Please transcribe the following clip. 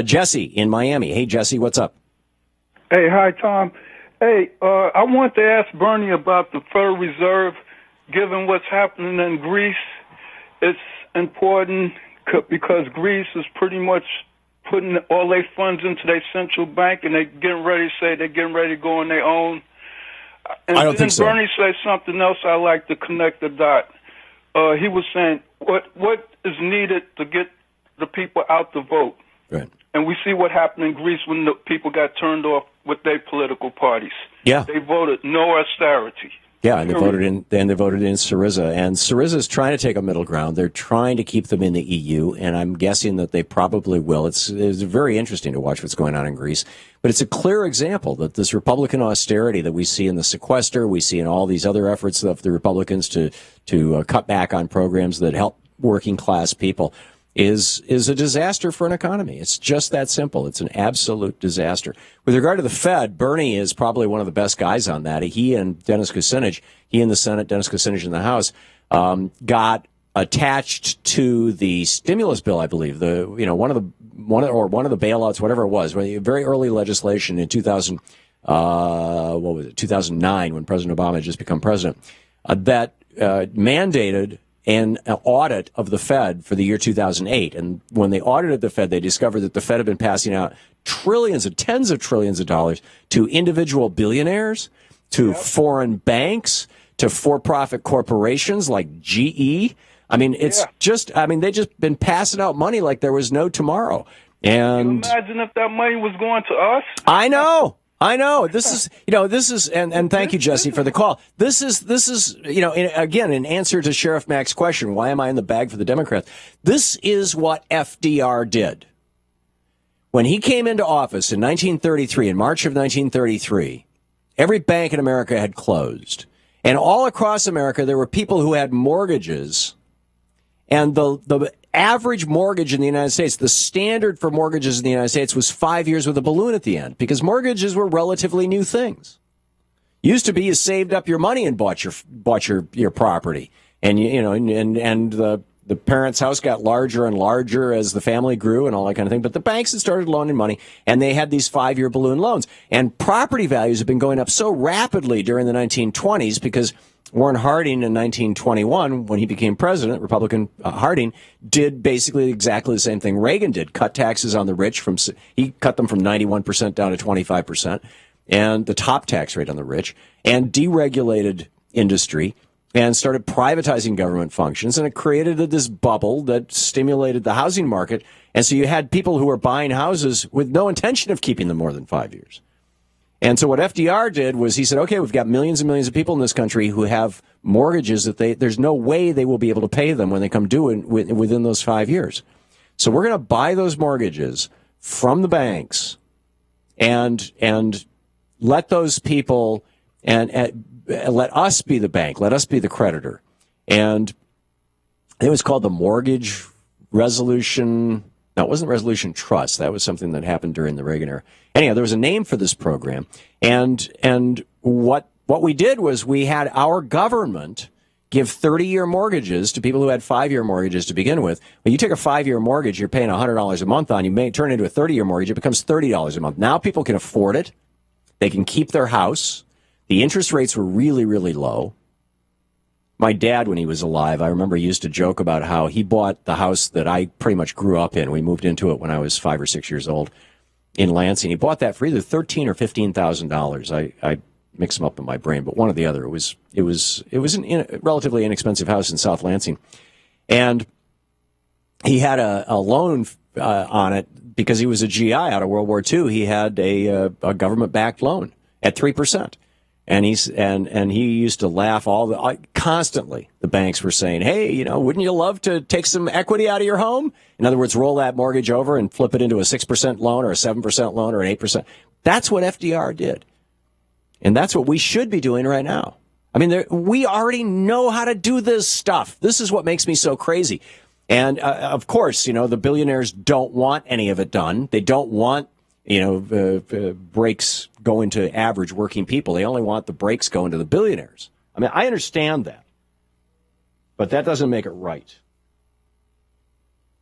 Jesse in Miami. Hey, Jesse, what's up? Hey, hi, Tom. Hey, I want to ask Bernie about the Federal Reserve. Given what's happening in Greece, it's important because Greece is pretty much putting all their funds into their central bank, and they're getting ready to go on their own. And I don't think so. Bernie said something else I like to connect the dot. He was saying what is needed to get the people out to vote. Right. And we see what happened in Greece when the people got turned off with their political parties. Yeah. They voted no austerity. Yeah, and they voted in Syriza, and Syriza is trying to take a middle ground. They're trying to keep them in the EU, and I'm guessing that they probably will. It's very interesting to watch what's going on in Greece, but it's a clear example that this Republican austerity that we see in the sequester, we see in all these other efforts of the Republicans to cut back on programs that help working class people is a disaster for an economy. It's just that simple. It's an absolute disaster. With regard to the Fed, Bernie is probably one of the best guys on that. He and Dennis Kucinich, he in the Senate, Dennis Kucinich in the House, got attached to the stimulus bill, I believe. One of the bailouts, whatever it was, very early legislation in 2009, when President Obama had just become president, that mandated an audit of the Fed for the year 2008. And when they audited the Fed, they discovered that the Fed had been passing out tens of trillions of dollars to individual billionaires, to foreign banks, to for-profit corporations like GE. I mean, they just been passing out money like there was no tomorrow. And can you imagine if that money was going to us? I know. This is, and thank you, Jesse, for the call. This is, again, in answer to Sheriff Mack's question, why am I in the bag for the Democrats? This is what FDR did. When he came into office in 1933, in March of 1933, every bank in America had closed. And all across America, there were people who had mortgages. And the average mortgage in the United States, the standard for mortgages in the United States was 5 years with a balloon at the end, because mortgages were relatively new things. Used to be you saved up your money and bought your property, and the parents' house got larger and larger as the family grew and all that kind of thing. But the banks had started loaning money, and they had these 5-year balloon loans. And property values have been going up so rapidly during the 1920s because Warren Harding in 1921, when he became president, Republican Harding, did basically exactly the same thing Reagan did. Cut taxes on the rich. He cut them from 91% down to 25%, and the top tax rate on the rich, and deregulated industry, and started privatizing government functions, and it created this bubble that stimulated the housing market. And so you had people who were buying houses with no intention of keeping them more than 5 years. And so what FDR did was he said, okay, we've got millions and millions of people in this country who have mortgages that there's no way they will be able to pay them when they come due within those 5 years. So we're going to buy those mortgages from the banks and let those people and let us be the bank, let us be the creditor. And it was called the Mortgage Resolution. No, it wasn't Resolution Trust. That was something that happened during the Reagan era. Anyhow, there was a name for this program. And what we did was we had our government give 30-year mortgages to people who had 5-year mortgages to begin with. When you take a 5-year mortgage you're paying $100 a month on, you may turn it into a 30-year mortgage, it becomes $30 a month. Now people can afford it. They can keep their house. The interest rates were really, really low. My dad, when he was alive, I remember he used to joke about how he bought the house that I pretty much grew up in. We moved into it when I was 5 or 6 years old in Lansing. He bought that for either $13,000 or $15,000. I mix them up in my brain, but one or the other. It was a relatively inexpensive house in South Lansing, and he had a loan on it because he was a GI out of World War II. He had a government-backed loan at 3%. And he used to laugh constantly. The banks were saying, hey, wouldn't you love to take some equity out of your home? In other words, roll that mortgage over and flip it into a 6% loan or a 7% loan or an 8%. That's what FDR did. And that's what we should be doing right now. I mean, we already know how to do this stuff. This is what makes me so crazy. And, of course, the billionaires don't want any of it done. They don't want breaks going to average working people. They only want the breaks going to the billionaires. I mean, I understand that, but that doesn't make it right.